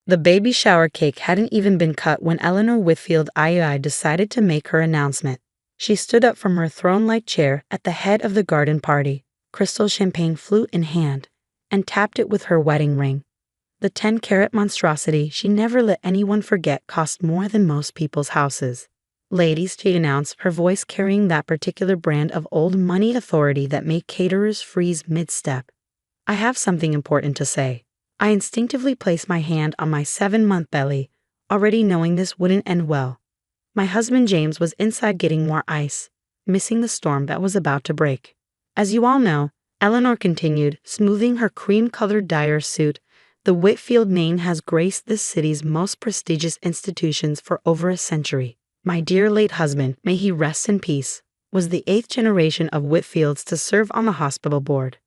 The baby shower cake hadn't even been cut when Eleanor Whitfield III decided to make her announcement. She stood up from her throne-like chair at the head of the garden party, crystal champagne flute in hand, and tapped it with her wedding ring. The 10-carat monstrosity she never let anyone forget cost more than most people's houses. Ladies, she announced, her voice carrying that particular brand of old money authority that made caterers freeze mid-step. I have something important to say. I instinctively placed my hand on my 7-month belly, already knowing this wouldn't end well. My husband James was inside getting more ice, missing the storm that was about to break. As you all know, Eleanor continued, smoothing her cream-colored dyer suit, the Whitfield name has graced this city's most prestigious institutions for over a century. My dear late husband, may he rest in peace, was the 8th generation of Whitfields to serve on the hospital board.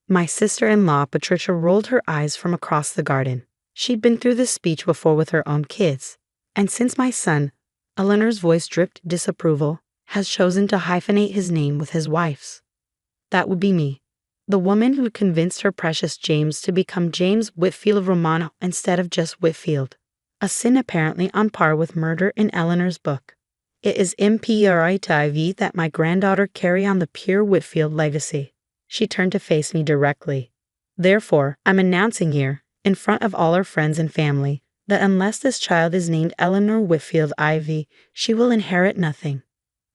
My sister-in-law, Patricia, rolled her eyes from across the garden. She'd been through this speech before with her own kids. And since my son, Eleanor's voice dripped disapproval, has chosen to hyphenate his name with his wife's. That would be me. The woman who convinced her precious James to become James Whitfield Romano instead of just Whitfield. A sin apparently on par with murder in Eleanor's book. It is imperative that my granddaughter carry on the pure Whitfield legacy. She turned to face me directly. Therefore, I'm announcing here, in front of all our friends and family, that unless this child is named Eleanor Whitfield IV, she will inherit nothing.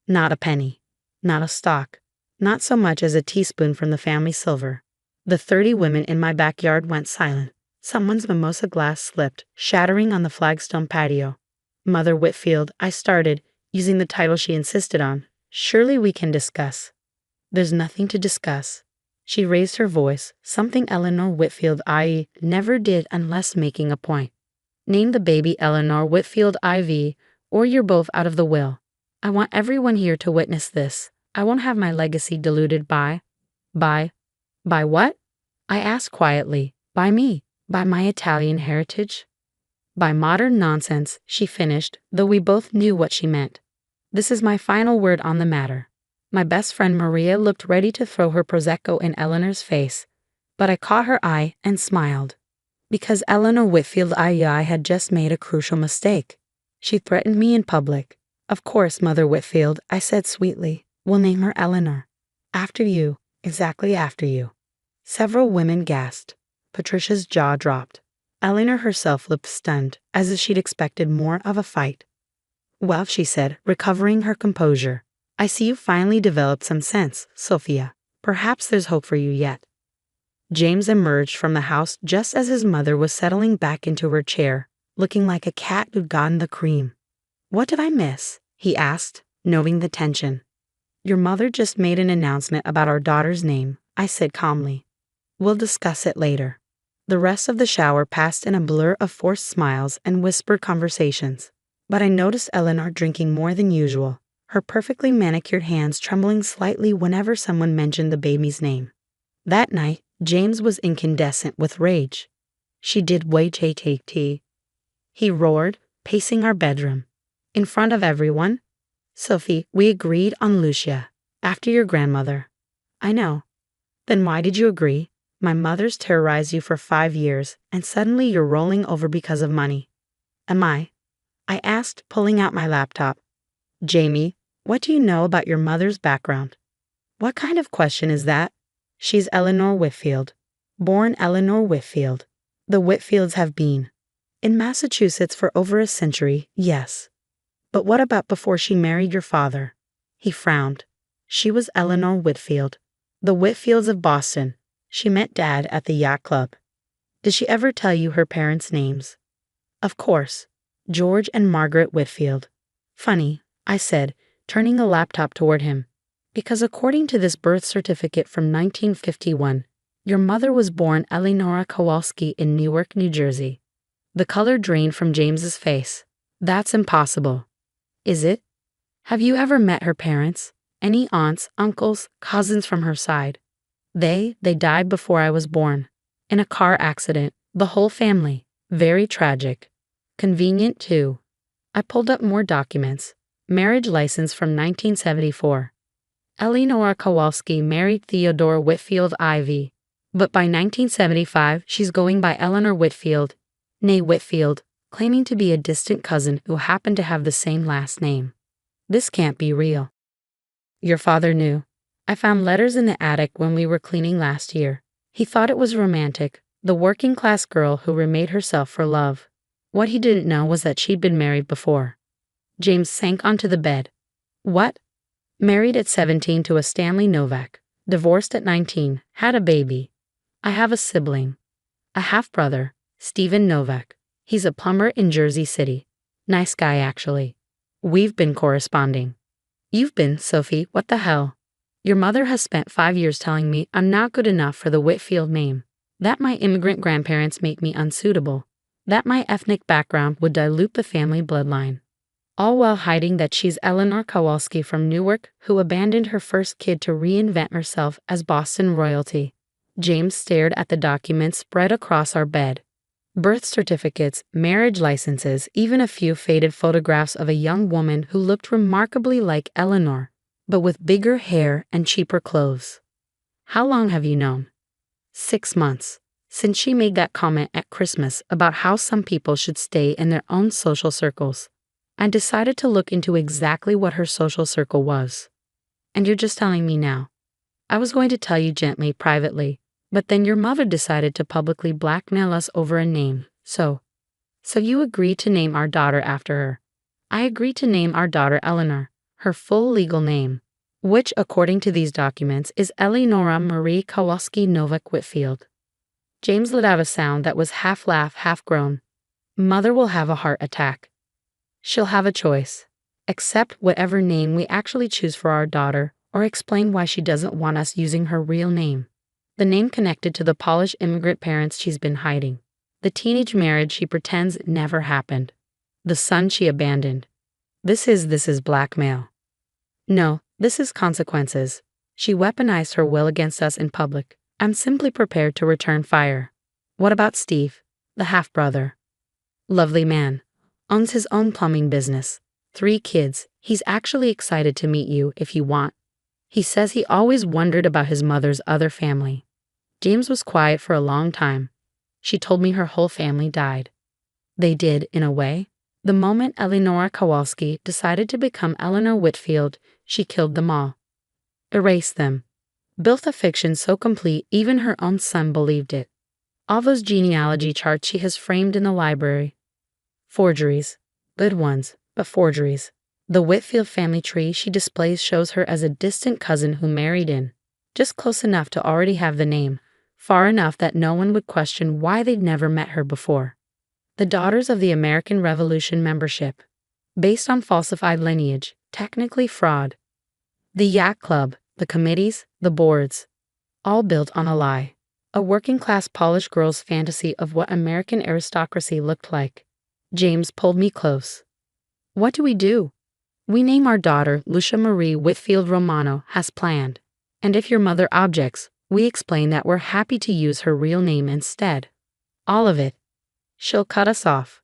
Not a penny. Not a stock. Not so much as a teaspoon from the family silver. The 30 women in my backyard went silent. Someone's mimosa glass slipped, shattering on the flagstone patio. Mother Whitfield, I started, using the title she insisted on. Surely we can discuss. There's nothing to discuss. She raised her voice, something Eleanor Whitfield I never did unless making a point. Name the baby Eleanor Whitfield IV, or you're both out of the will. I want everyone here to witness this. I won't have my legacy diluted by what? I asked quietly. By me. By my Italian heritage. By modern nonsense, she finished, though we both knew what she meant. This is my final word on the matter. My best friend Maria looked ready to throw her Prosecco in Eleanor's face, but I caught her eye and smiled. Because Eleanor Whitfield II had just made a crucial mistake. She threatened me in public. Of course, Mother Whitfield, I said sweetly, we'll name her Eleanor. After you, exactly after you. Several women gasped. Patricia's jaw dropped. Eleanor herself looked stunned, as if she'd expected more of a fight. Well, she said, recovering her composure. I see you finally developed some sense, Sophia. Perhaps there's hope for you yet. James emerged from the house just as his mother was settling back into her chair, looking like a cat who'd gotten the cream. What did I miss? He asked, noting the tension. Your mother just made an announcement about our daughter's name, I said calmly. We'll discuss it later. The rest of the shower passed in a blur of forced smiles and whispered conversations. But I noticed Eleanor drinking more than usual, her perfectly manicured hands trembling slightly whenever someone mentioned the baby's name. That night, James was incandescent with rage. She did wait, he roared, pacing our bedroom. In front of everyone? Sophie, we agreed on Lucia, after your grandmother. I know. Then why did you agree? My mother's terrorized you for 5 years, and suddenly you're rolling over because of money. Am I? I asked, pulling out my laptop. Jamie, what do you know about your mother's background? What kind of question is that? She's Eleanor Whitfield. Born Eleanor Whitfield. The Whitfields have been in Massachusetts for over a century, yes. But what about before she married your father? He frowned. She was Eleanor Whitfield. The Whitfields of Boston. She met Dad at the yacht club. Did she ever tell you her parents' names? Of course. George and Margaret Whitfield. Funny, I said, turning the laptop toward him. Because according to this birth certificate from 1951, your mother was born Eleanora Kowalski in Newark, New Jersey. The color drained from James's face. That's impossible. Is it? Have you ever met her parents? Any aunts, uncles, cousins from her side? They died before I was born. In a car accident, the whole family. Very tragic. Convenient, too. I pulled up more documents. Marriage license from 1974. Eleanora Kowalski married Theodore Whitfield IV. But by 1975, she's going by Eleanor Whitfield. Nay Whitfield, claiming to be a distant cousin who happened to have the same last name. This can't be real. Your father knew. I found letters in the attic when we were cleaning last year. He thought it was romantic, the working-class girl who remade herself for love. What he didn't know was that she'd been married before. James sank onto the bed. What? Married at 17 to a Stanley Novak, divorced at 19, had a baby. I have a sibling. A half-brother, Stephen Novak. He's a plumber in Jersey City. Nice guy, actually. We've been corresponding. You've been, Sophie, what the hell? Your mother has spent 5 years telling me I'm not good enough for the Whitfield name, that my immigrant grandparents make me unsuitable, that my ethnic background would dilute the family bloodline. All while hiding that she's Eleanor Kowalski from Newark who abandoned her first kid to reinvent herself as Boston royalty. James stared at the documents spread across our bed. Birth certificates, marriage licenses, even a few faded photographs of a young woman who looked remarkably like Eleanor, but with bigger hair and cheaper clothes. How long have you known? 6 months. Since she made that comment at Christmas about how some people should stay in their own social circles. I decided to look into exactly what her social circle was. And you're just telling me now. I was going to tell you gently, privately, but then your mother decided to publicly blackmail us over a name, so you agreed to name our daughter after her. I agreed to name our daughter Eleanor, her full legal name, which, according to these documents, is Eleonora Marie Kowalski Novak Whitfield. James let out a sound that was half laugh, half groan. Mother will have a heart attack. She'll have a choice. Accept whatever name we actually choose for our daughter, or explain why she doesn't want us using her real name. The name connected to the Polish immigrant parents she's been hiding. The teenage marriage she pretends never happened. The son she abandoned. This is blackmail. No, this is consequences. She weaponized her will against us in public. I'm simply prepared to return fire. What about Steve, the half-brother? Lovely man. Owns his own plumbing business. 3 kids. He's actually excited to meet you if you want. He says he always wondered about his mother's other family. James was quiet for a long time. She told me her whole family died. They did, in a way. The moment Eleanor Kowalski decided to become Eleanor Whitfield, she killed them all. Erased them. Built a fiction so complete even her own son believed it. All those genealogy charts she has framed in the library. Forgeries. Good ones, but forgeries. The Whitfield family tree she displays shows her as a distant cousin who married in. Just close enough to already have the name. Far enough that no one would question why they'd never met her before. The Daughters of the American Revolution membership. Based on falsified lineage, technically fraud. The Yacht Club, the committees, the boards. All built on a lie. A working-class Polish girl's fantasy of what American aristocracy looked like. James pulled me close. What do we do? We name our daughter Lucia Marie Whitfield Romano as planned. And if your mother objects, we explain that we're happy to use her real name instead. All of it. She'll cut us off.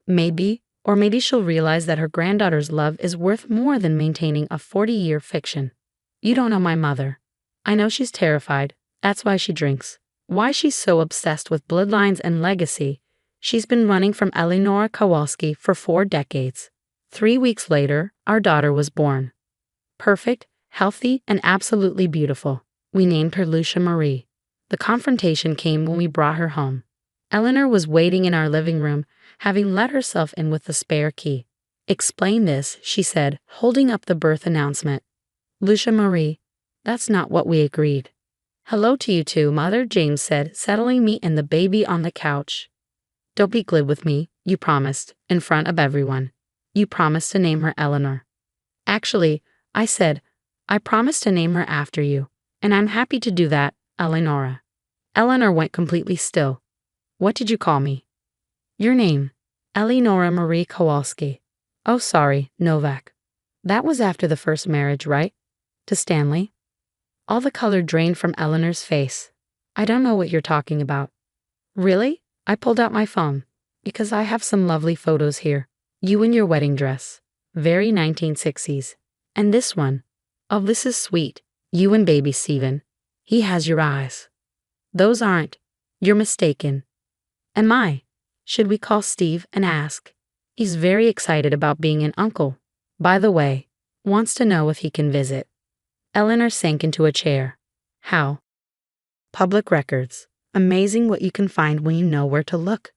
Maybe, or maybe she'll realize that her granddaughter's love is worth more than maintaining a 40-year fiction. You don't know my mother. I know she's terrified. That's why she drinks. Why she's so obsessed with bloodlines and legacy. She's been running from Eleanor Kowalski for 4 decades. 3 weeks later, our daughter was born. Perfect, healthy, and absolutely beautiful. We named her Lucia Marie. The confrontation came when we brought her home. Eleanor was waiting in our living room, having let herself in with the spare key. Explain this, she said, holding up the birth announcement. Lucia Marie, that's not what we agreed. Hello to you too, Mother, James said, settling me and the baby on the couch. Don't be glib with me, you promised, in front of everyone. You promised to name her Eleanor. Actually, I said, I promised to name her after you, and I'm happy to do that, Eleonora. Eleanor went completely still. What did you call me? Your name, Eleonora Marie Kowalski. Oh, sorry, Novak. That was after the first marriage, right? To Stanley? All the color drained from Eleanor's face. I don't know what you're talking about. Really? I pulled out my phone, because I have some lovely photos here. You in your wedding dress. Very 1960s. And this one. Oh, this is sweet. You and baby Stephen. He has your eyes. Those aren't. You're mistaken. Am I? Should we call Steve and ask? He's very excited about being an uncle. By the way, wants to know if he can visit. Eleanor sank into a chair. How? Public records. Amazing what you can find when you know where to look.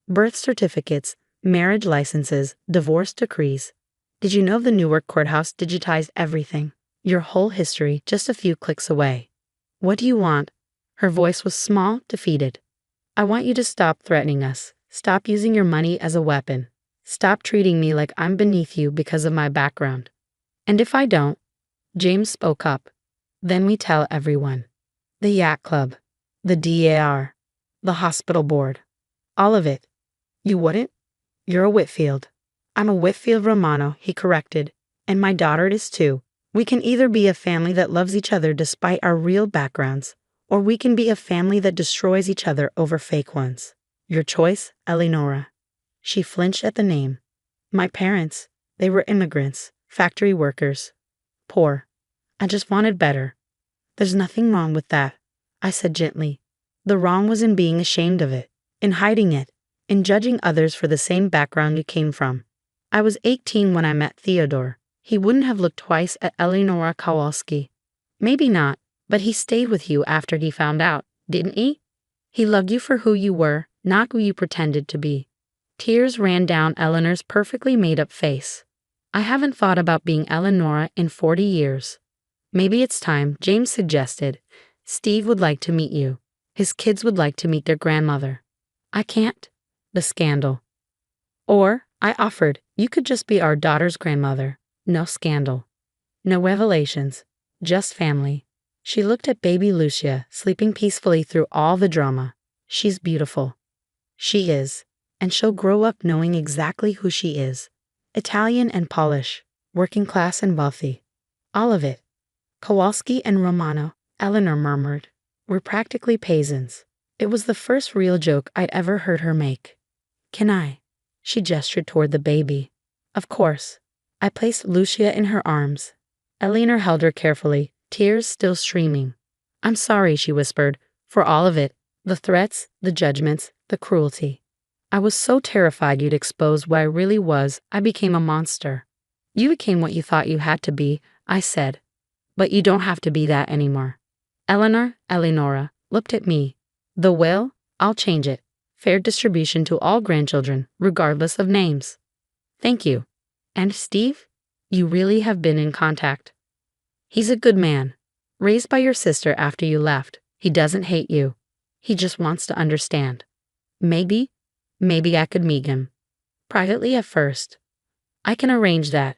Birth certificates, marriage licenses, divorce decrees. Did you know the Newark courthouse digitized everything? Your whole history just a few clicks away. What do you want? Her voice was small, defeated. I want you to stop threatening us. Stop using your money as a weapon. Stop treating me like I'm beneath you because of my background. And if I don't, James spoke up, then we tell everyone. The yacht club, the DAR, the hospital board, all of it. You wouldn't? You're a Whitfield. I'm a Whitfield Romano, he corrected, and my daughter is too. We can either be a family that loves each other despite our real backgrounds, or we can be a family that destroys each other over fake ones. Your choice, Eleonora. She flinched at the name. My parents, they were immigrants, factory workers. Poor. I just wanted better. There's nothing wrong with that, I said gently. The wrong was in being ashamed of it, in hiding it, in judging others for the same background you came from. I was 18 when I met Theodore. He wouldn't have looked twice at Eleanor Kowalski. Maybe not, but he stayed with you after he found out, didn't he? He loved you for who you were, not who you pretended to be. Tears ran down Eleanor's perfectly made-up face. I haven't thought about being Eleanora in 40 years. Maybe it's time, James suggested. Steve would like to meet you. His kids would like to meet their grandmother. I can't. The scandal. Or, I offered, you could just be our daughter's grandmother. No scandal. No revelations. Just family. She looked at baby Lucia, sleeping peacefully through all the drama. She's beautiful. She is. And she'll grow up knowing exactly who she is. Italian and Polish. Working class and wealthy. All of it. Kowalski and Romano, Eleanor murmured, were practically peasants. It was the first real joke I'd ever heard her make. Can I? She gestured toward the baby. Of course. I placed Lucia in her arms. Eleanor held her carefully, tears still streaming. I'm sorry, she whispered, for all of it, the threats, the judgments, the cruelty. I was so terrified you'd expose what I really was, I became a monster. You became what you thought you had to be, I said. But you don't have to be that anymore. Eleanora, looked at me. The will? I'll change it. Fair distribution to all grandchildren, regardless of names. Thank you. And Steve? You really have been in contact. He's a good man. Raised by your sister after you left. He doesn't hate you. He just wants to understand. Maybe I could meet him. Privately at first. I can arrange that.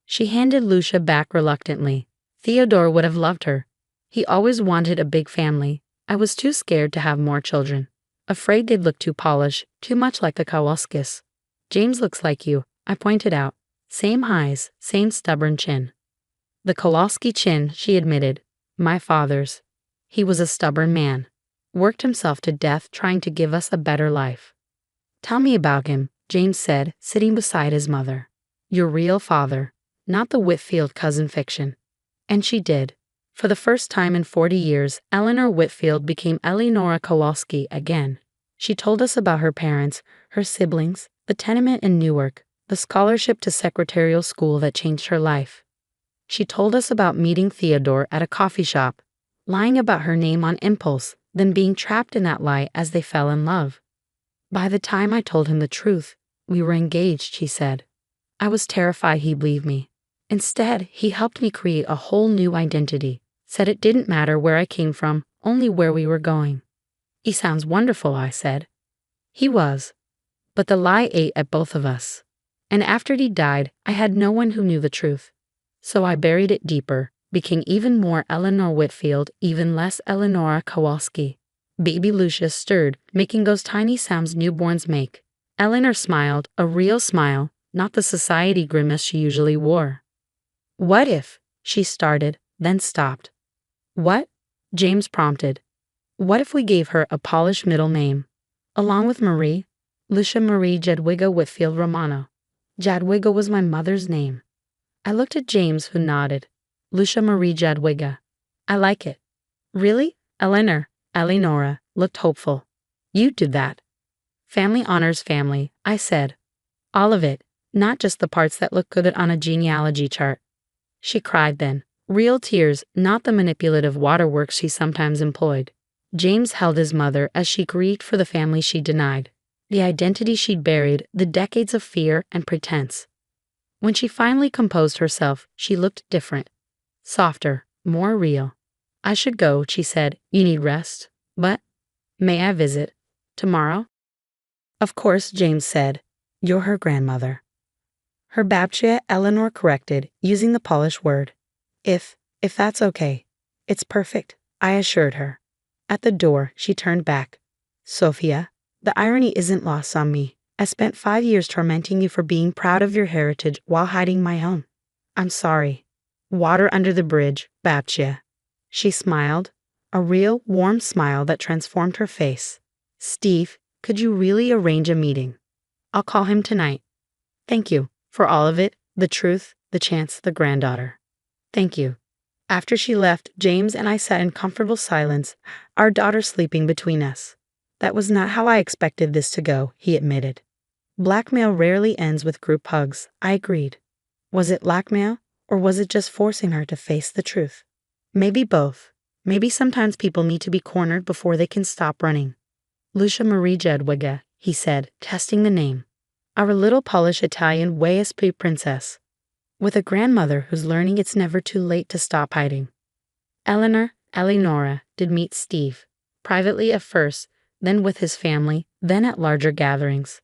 She handed Lucia back reluctantly. Theodore would have loved her. He always wanted a big family. I was too scared to have more children. Afraid they'd look too polished, too much like the Kowalskis. James looks like you, I pointed out. Same eyes, same stubborn chin. The Kowalski chin, she admitted. My father's. He was a stubborn man. Worked himself to death trying to give us a better life. Tell me about him, James said, sitting beside his mother. Your real father, not the Whitfield cousin fiction. And she did. For the first time in 40 years, Eleanor Whitfield became Eleonora Kowalski again. She told us about her parents, her siblings, the tenement in Newark, the scholarship to secretarial school that changed her life. She told us about meeting Theodore at a coffee shop, lying about her name on impulse, then being trapped in that lie as they fell in love. By the time I told him the truth, we were engaged, she said. I was terrified he'd leave me. Instead, he helped me create a whole new identity, said it didn't matter where I came from, only where we were going. He sounds wonderful, I said. He was. But the lie ate at both of us. And after he died, I had no one who knew the truth. So I buried it deeper, became even more Eleanor Whitfield, even less Eleonora Kowalski. Baby Lucia stirred, making those tiny sounds newborns make. Eleanor smiled, a real smile, not the society grimace she usually wore. What if? She started, then stopped. What? James prompted. What if we gave her a polished middle name? Along with Marie? Lucia Marie Jadwiga Whitfield Romano. Jadwiga was my mother's name. I looked at James, who nodded. Lucia Marie Jadwiga. I like it. Really? Eleanora looked hopeful. You do that. Family honors family, I said. All of it, not just the parts that look good on a genealogy chart. She cried then, real tears, not the manipulative waterworks she sometimes employed. James held his mother as she grieved for the family she denied, the identity she'd buried, the decades of fear and pretense. When she finally composed herself, she looked different. Softer, more real. I should go, she said. You need rest. But, may I visit? Tomorrow? Of course, James said. You're her grandmother. Her babcia, Eleanor corrected, using the polished word. If that's okay. It's perfect, I assured her. At the door, she turned back. Sophia, the irony isn't lost on me. I spent 5 years tormenting you for being proud of your heritage while hiding my own. I'm sorry. Water under the bridge, babcia. She smiled, a real, warm smile that transformed her face. Steve, could you really arrange a meeting? I'll call him tonight. Thank you, for all of it, the truth, the chance, the granddaughter. Thank you. After she left, James and I sat in comfortable silence, our daughter sleeping between us. That was not how I expected this to go, he admitted. Blackmail rarely ends with group hugs, I agreed. Was it blackmail, or was it just forcing her to face the truth? Maybe both. Maybe sometimes people need to be cornered before they can stop running. Lucia Marie Jedwiga, he said, testing the name. Our little Polish Italian WSP princess. With a grandmother who's learning it's never too late to stop hiding. Eleanora, did meet Steve. Privately at first, then with his family, then at larger gatherings.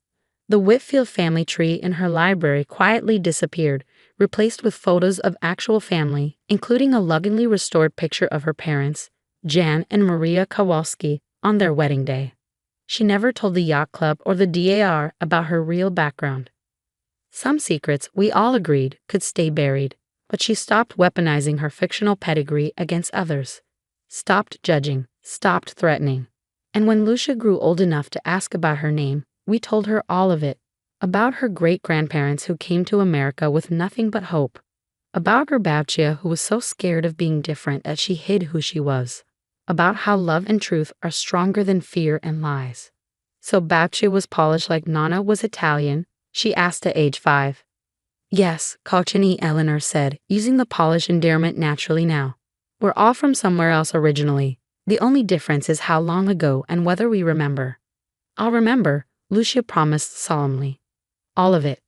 The Whitfield family tree in her library quietly disappeared, replaced with photos of actual family, including a lovingly restored picture of her parents, Jan and Maria Kowalski, on their wedding day. She never told the yacht club or the DAR about her real background. Some secrets, we all agreed, could stay buried, but she stopped weaponizing her fictional pedigree against others. Stopped judging, stopped threatening. And when Lucia grew old enough to ask about her name, we told her all of it. About her great-grandparents who came to America with nothing but hope. About her babcia who was so scared of being different that she hid who she was. About how love and truth are stronger than fear and lies. So babcia was Polish like Nana was Italian? She asked at age 5. Yes, Kochani, Eleanor said, using the Polish endearment naturally now. We're all from somewhere else originally. The only difference is how long ago and whether we remember. I'll remember, Lucia promised solemnly. All of it.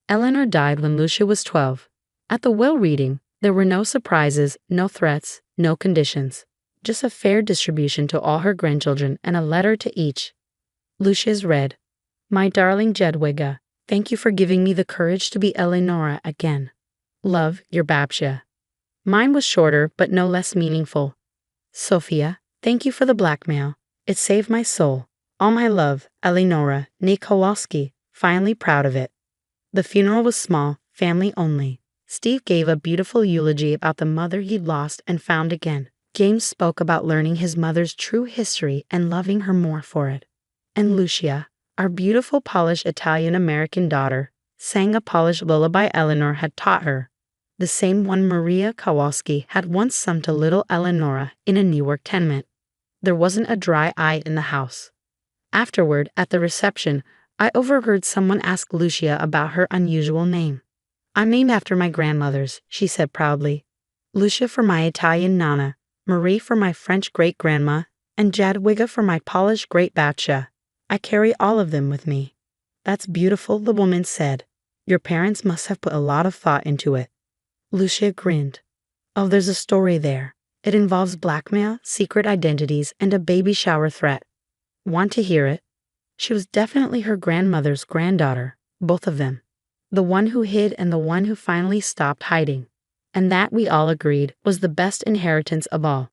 Eleanor died when Lucia was 12. At the will reading, there were no surprises, no threats, no conditions. Just a fair distribution to all her grandchildren and a letter to each. Lucia's read, My darling Jedwiga, thank you for giving me the courage to be Eleonora again. Love, your babcia. Mine was shorter but no less meaningful. Sophia, thank you for the blackmail. It saved my soul. All my love, Eleonora, nee Kowalski, finally proud of it. The funeral was small, family only. Steve gave a beautiful eulogy about the mother he'd lost and found again. James spoke about learning his mother's true history and loving her more for it. And Lucia, our beautiful Polish Italian-American daughter, sang a Polish lullaby Eleanor had taught her. The same one Maria Kowalski had once sung to little Eleonora in a Newark tenement. There wasn't a dry eye in the house. Afterward, at the reception, I overheard someone ask Lucia about her unusual name. I'm named after my grandmothers, she said proudly. Lucia for my Italian Nana, Marie for my French great-grandma, and Jadwiga for my Polish great-babcia. I carry all of them with me. That's beautiful, the woman said. Your parents must have put a lot of thought into it. Lucia grinned. Oh, there's a story there. It involves blackmail, secret identities, and a baby shower threat. Want to hear it? She was definitely her grandmother's granddaughter, both of them. The one who hid and the one who finally stopped hiding. And that, we all agreed, was the best inheritance of all.